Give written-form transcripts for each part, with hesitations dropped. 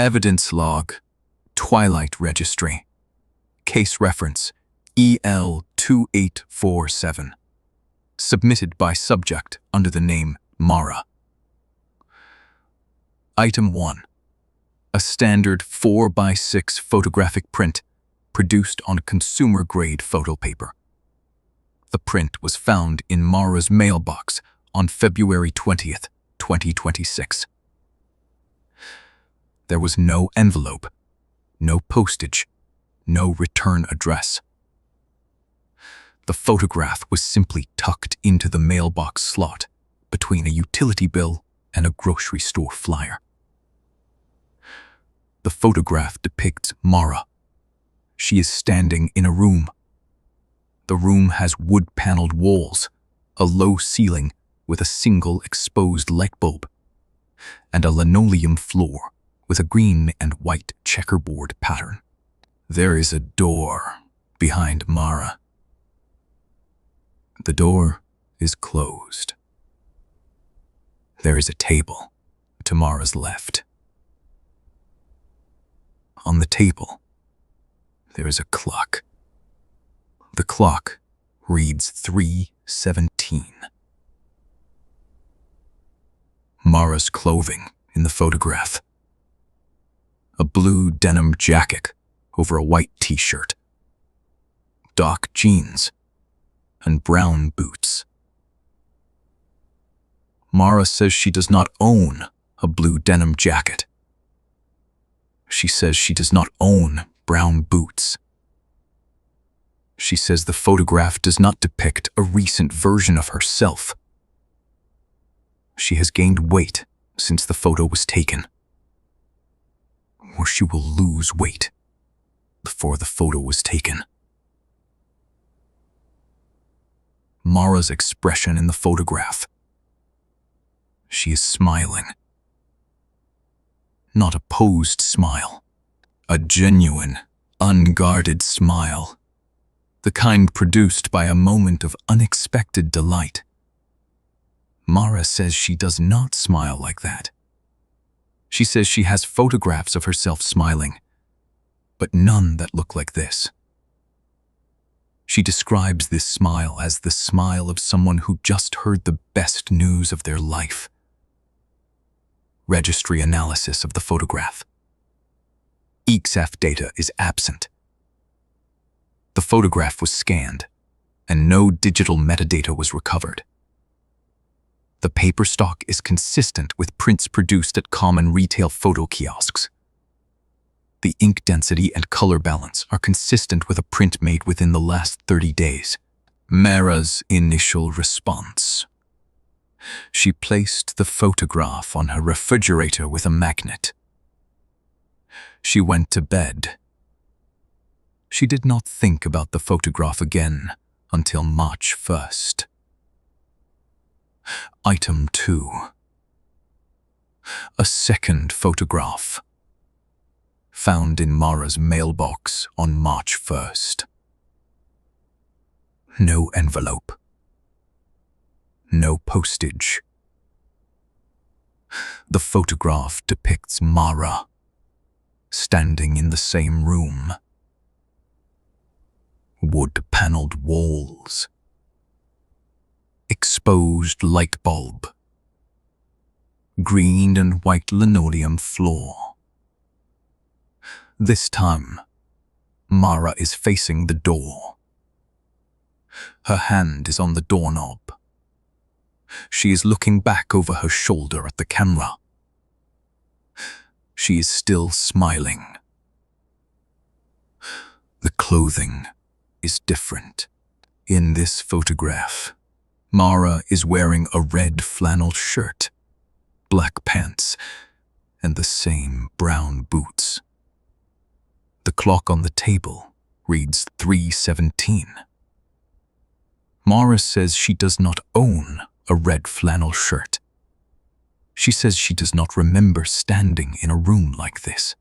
Evidence log, Twilight Registry. Case reference, EL2847. Submitted by subject under the name Mara. Item 1. A standard 4x6 photographic print produced on consumer-grade photo paper. The print was found in Mara's mailbox on February 20th, 2026. There was no envelope, no postage, no return address. The photograph was simply tucked into the mailbox slot between a utility bill and a grocery store flyer. The photograph depicts Mara. She is standing in a room. The room has wood-paneled walls, a low ceiling with a single exposed light bulb, and a linoleum floor with a green and white checkerboard pattern. There is a door behind Mara. The door is closed. There is a table to Mara's left. On the table, there is a clock. The clock reads 3:17. Mara's clothing in the photograph. A blue denim jacket over a white t-shirt. Dark jeans and brown boots. Mara says she does not own a blue denim jacket. She says she does not own brown boots. She says the photograph does not depict a recent version of herself. She has gained weight since the photo was taken, or she will lose weight before the photo was taken. Mara's expression in the photograph. She is smiling. Not a posed smile, a genuine, unguarded smile, the kind produced by a moment of unexpected delight. Mara says she does not smile like that. She says she has photographs of herself smiling, but none that look like this. She describes this smile as the smile of someone who just heard the best news of their life. Registry analysis of the photograph. EXIF data is absent. The photograph was scanned, and no digital metadata was recovered. The paper stock is consistent with prints produced at common retail photo kiosks. The ink density and color balance are consistent with a print made within the last 30 days. Mara's initial response. She placed the photograph on her refrigerator with a magnet. She went to bed. She did not think about the photograph again until March 1st. Item 2. A second photograph. Found in Mara's mailbox on March 1st. No envelope. No postage. The photograph depicts Mara standing in the same room. Wood-paneled walls. Exposed light bulb. Green and white linoleum floor. This time, Mara is facing the door. Her hand is on the doorknob. She is looking back over her shoulder at the camera. She is still smiling. The clothing is different. In this photograph, Mara is wearing a red flannel shirt, black pants, and the same brown boots. The clock on the table reads 3:17. Mara says she does not own a red flannel shirt. She says she does not remember standing in a room like this.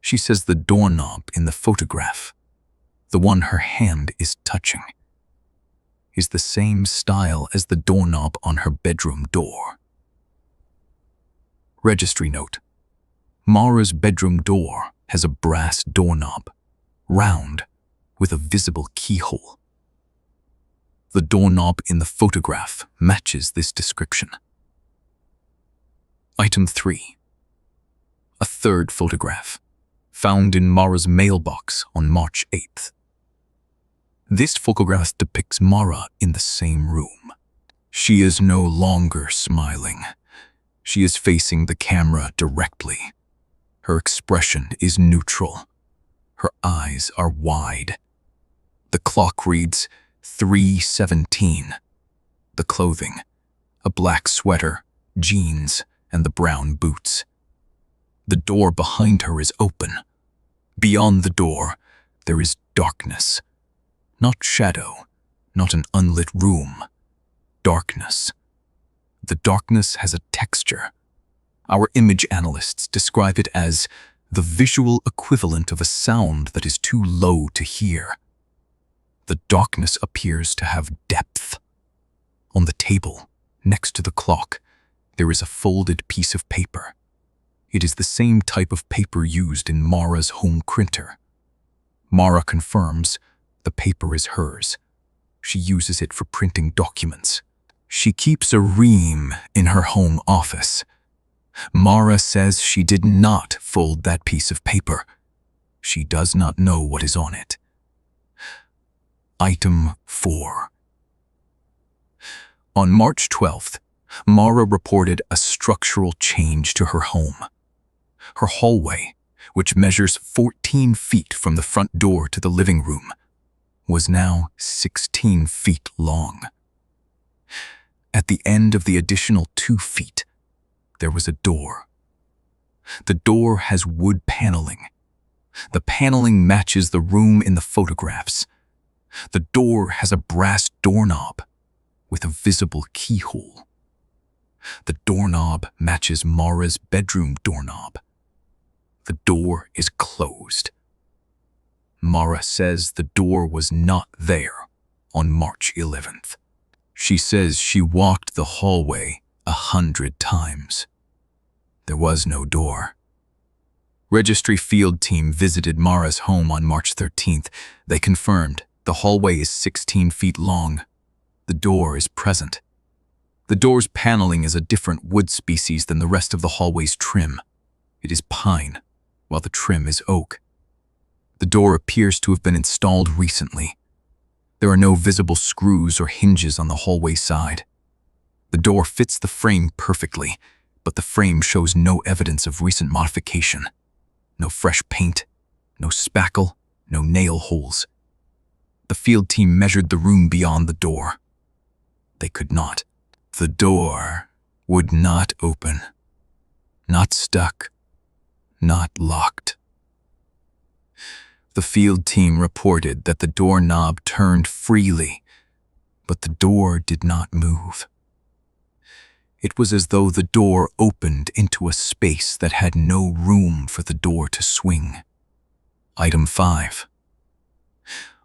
She says the doorknob in the photograph, the one her hand is touching, is the same style as the doorknob on her bedroom door. Registry note. Mara's bedroom door has a brass doorknob, round, with a visible keyhole. The doorknob in the photograph matches this description. Item 3. A third photograph, found in Mara's mailbox on March 8th. This photograph depicts Mara in the same room. She is no longer smiling. She is facing the camera directly. Her expression is neutral. Her eyes are wide. The clock reads 3:17. The clothing, a black sweater, jeans, and the brown boots. The door behind her is open. Beyond the door, there is darkness. Not shadow, not an unlit room. Darkness. The darkness has a texture. Our image analysts describe it as the visual equivalent of a sound that is too low to hear. The darkness appears to have depth. On the table, next to the clock, there is a folded piece of paper. It is the same type of paper used in Mara's home printer. Mara confirms the paper is hers. She uses it for printing documents. She keeps a ream in her home office. Mara says she did not fold that piece of paper. She does not know what is on it. Item 4. On March 12th, Mara reported a structural change to her home. Her hallway, which measures 14 feet from the front door to the living room, was now 16 feet long. At the end of the additional 2 feet, there was a door. The door has wood paneling. The paneling matches the room in the photographs. The door has a brass doorknob with a visible keyhole. The doorknob matches Mara's bedroom doorknob. The door is closed. Mara says the door was not there on March 11th. She says she walked the hallway 100 times. There was no door. Registry field team visited Mara's home on March 13th. They confirmed the hallway is 16 feet long. The door is present. The door's paneling is a different wood species than the rest of the hallway's trim. It is pine, while the trim is oak. The door appears to have been installed recently. There are no visible screws or hinges on the hallway side. The door fits the frame perfectly, but the frame shows no evidence of recent modification. No fresh paint, no spackle, no nail holes. The field team measured the room beyond the door. They could not. The door would not open. Not stuck. Not locked. The field team reported that the doorknob turned freely, but the door did not move. It was as though the door opened into a space that had no room for the door to swing. Item 5.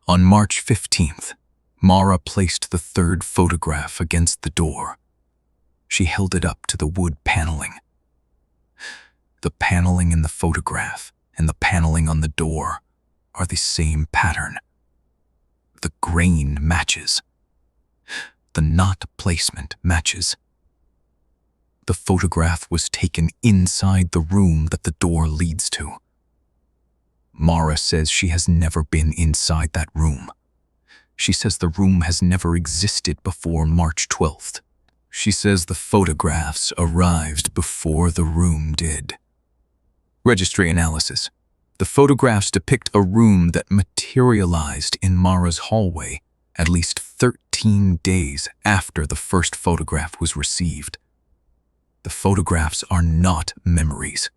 On March 15th, Mara placed the third photograph against the door. She held it up to the wood paneling. The paneling in the photograph and the paneling on the door are the same pattern. The grain matches. The knot placement matches. The photograph was taken inside the room that the door leads to. Mara says she has never been inside that room. She says the room has never existed before March 12th. She says the photographs arrived before the room did. Registry analysis. The photographs depict a room that materialized in Mara's hallway at least 13 days after the first photograph was received. The photographs are not memories.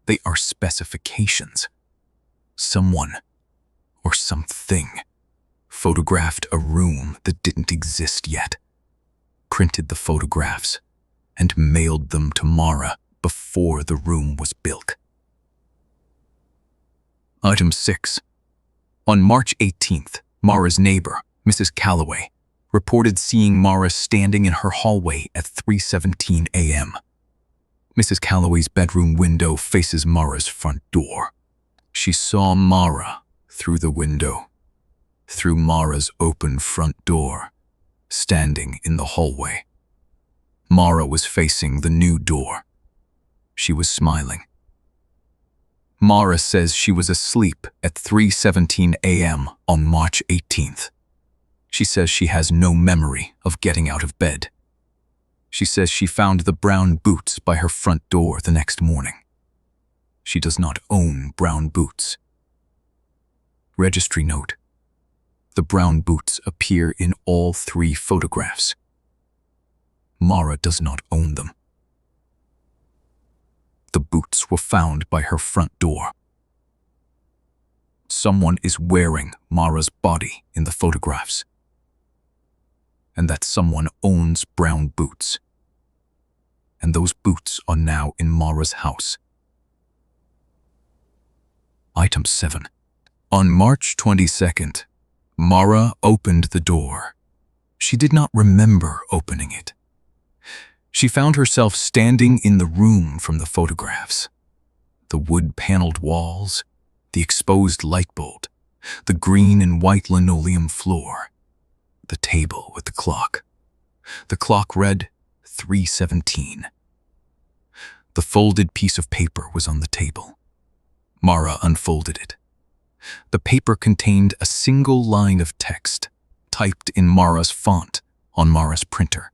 They are specifications. Someone, or something, photographed a room that didn't exist yet, printed the photographs, and mailed them to Mara before the room was built. Item 6. On March 18th, Mara's neighbor, Mrs. Calloway, reported seeing Mara standing in her hallway at 3:17 a.m. Mrs. Calloway's bedroom window faces Mara's front door. She saw Mara through the window, through Mara's open front door, standing in the hallway. Mara was facing the new door. She was smiling. Mara says she was asleep at 3:17 a.m. on March 18th. She says she has no memory of getting out of bed. She says she found the brown boots by her front door the next morning. She does not own brown boots. Registry note: the brown boots appear in all 3 photographs. Mara does not own them. The boots were found by her front door. Someone is wearing Mara's body in the photographs. And that someone owns brown boots. And those boots are now in Mara's house. Item 7. On March 22nd, Mara opened the door. She did not remember opening it. She found herself standing in the room from the photographs. The wood-paneled walls, the exposed light bulb, the green and white linoleum floor, the table with the clock. The clock read 3:17. The folded piece of paper was on the table. Mara unfolded it. The paper contained a single line of text, typed in Mara's font on Mara's printer,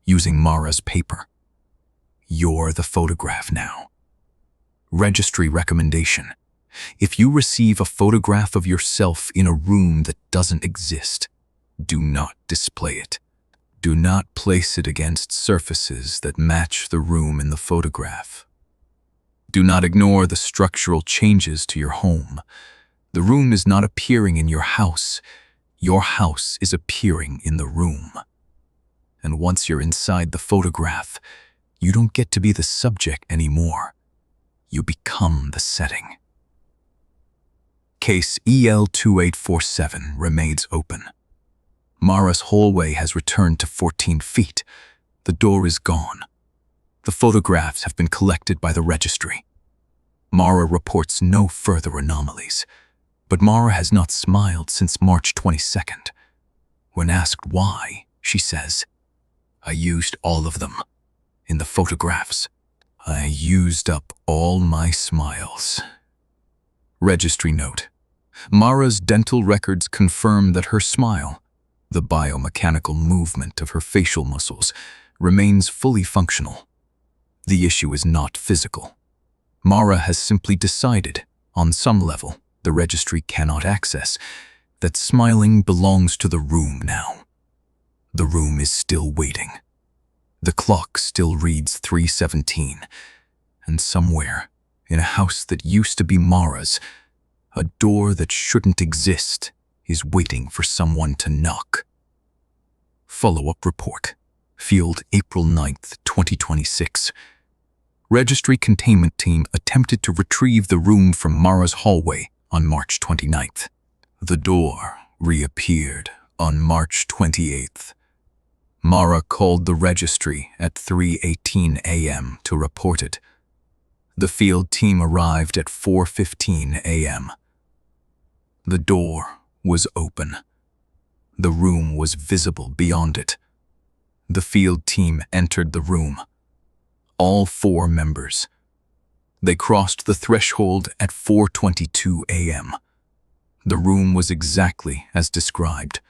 using Mara's paper. You're the photograph now. Registry recommendation: if you receive a photograph of yourself in a room that doesn't exist, do not display it. Do not place it against surfaces that match the room in the photograph. Do not ignore the structural changes to your home. The room is not appearing in your house. Your house is appearing in the room. And once you're inside the photograph, you don't get to be the subject anymore. You become the setting. Case EL2847 remains open. Mara's hallway has returned to 14 feet. The door is gone. The photographs have been collected by the registry. Mara reports no further anomalies, but Mara has not smiled since March 22nd. When asked why, she says, "I used all of them. In the photographs, I used up all my smiles." Registry note: Mara's dental records confirm that her smile, the biomechanical movement of her facial muscles, remains fully functional. The issue is not physical. Mara has simply decided, on some level the registry cannot access, that smiling belongs to the room now. The room is still waiting. The clock still reads 3:17, and somewhere, in a house that used to be Mara's, a door that shouldn't exist is waiting for someone to knock. Follow-up report. Field, April 9th, 2026. Registry containment team attempted to retrieve the room from Mara's hallway on March 29th. The door reappeared on March 28th. Mara called the registry at 3:18 a.m. to report it. The field team arrived at 4:15 a.m. The door was open. The room was visible beyond it. The field team entered the room. All 4 members. They crossed the threshold at 4:22 a.m. The room was exactly as described.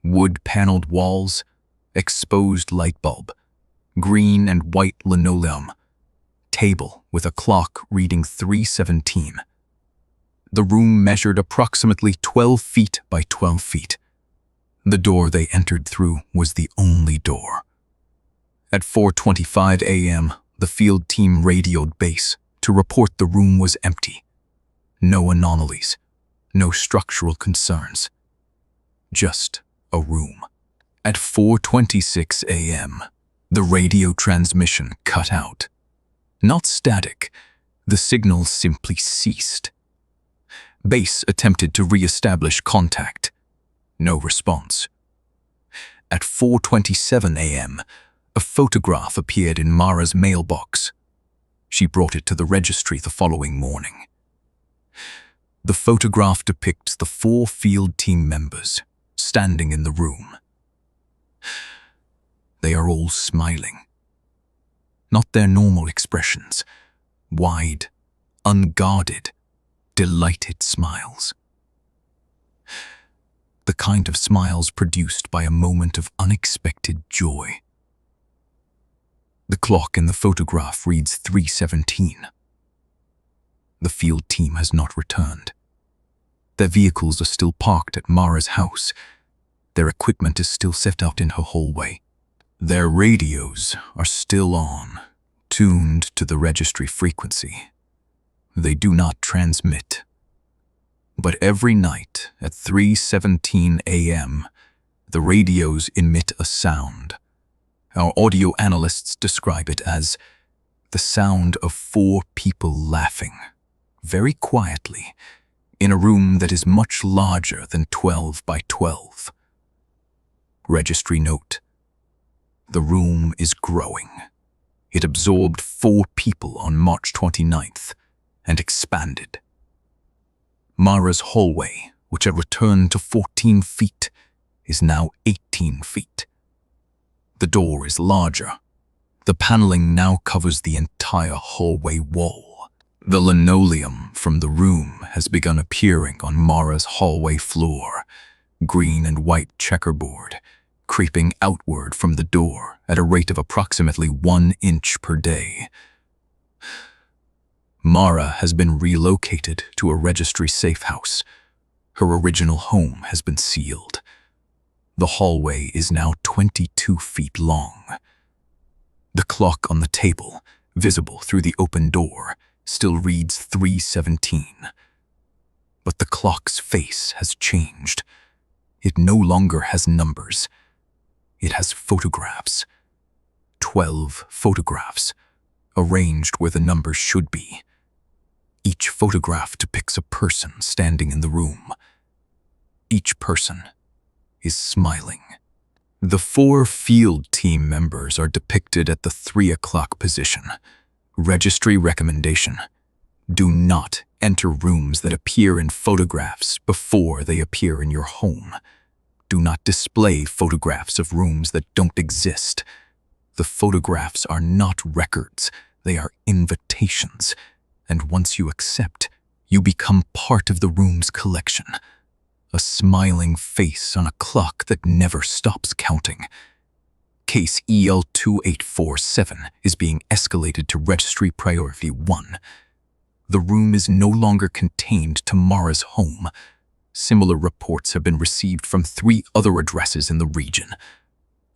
Wood-paneled walls, exposed light bulb, green and white linoleum, table with a clock reading 3:17. The room measured approximately 12 feet by 12 feet. The door they entered through was the only door. At 4:25 a.m., the field team radioed base to report the room was empty. No anomalies, no structural concerns. Just a room. At 4:26 a.m., the radio transmission cut out. Not static, the signal simply ceased. Base attempted to re-establish contact. No response. At 4:27 a.m., a photograph appeared in Mara's mailbox. She brought it to the registry the following morning. The photograph depicts the 4 field team members standing in the room. They are all smiling. Not their normal expressions, wide, unguarded, delighted smiles. The kind of smiles produced by a moment of unexpected joy. The clock in the photograph reads 3:17. The field team has not returned. Their vehicles are still parked at Mara's house. Their equipment is still set out in her hallway. Their radios are still on, tuned to the registry frequency. They do not transmit. But every night at 3:17 a.m., the radios emit a sound. Our audio analysts describe it as the sound of 4 people laughing, very quietly, in a room that is much larger than 12 by 12. Registry note: the room is growing. It absorbed 4 people on March 29th and expanded. Mara's hallway, which had returned to 14 feet, is now 18 feet. The door is larger. The paneling now covers the entire hallway wall. The linoleum from the room has begun appearing on Mara's hallway floor, green and white checkerboard, creeping outward from the door at a rate of approximately 1 inch per day. Mara has been relocated to a registry safe house. Her original home has been sealed. The hallway is now 22 feet long. The clock on the table, visible through the open door, still reads 3:17. But the clock's face has changed. It no longer has numbers. It has photographs. 12 photographs, arranged where the numbers should be. Each photograph depicts a person standing in the room. Each person is smiling. The 4 field team members are depicted at the 3 o'clock position. Registry recommendation: do not enter rooms that appear in photographs before they appear in your home. Do not display photographs of rooms that don't exist. The photographs are not records, they are invitations. And once you accept, you become part of the room's collection. A smiling face on a clock that never stops counting. Case EL2847 is being escalated to Registry Priority 1. The room is no longer contained to Mara's home. Similar reports have been received from 3 other addresses in the region.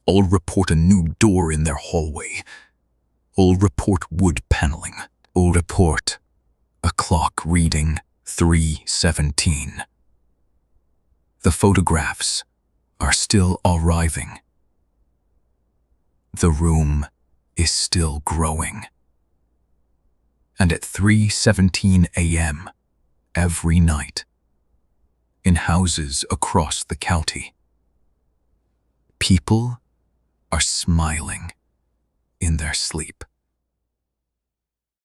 All report a new door in their hallway. All report wood paneling. All report a clock reading 3:17. The photographs are still arriving. The room is still growing. And at 3:17 a.m. every night, in houses across the county, people are smiling in their sleep.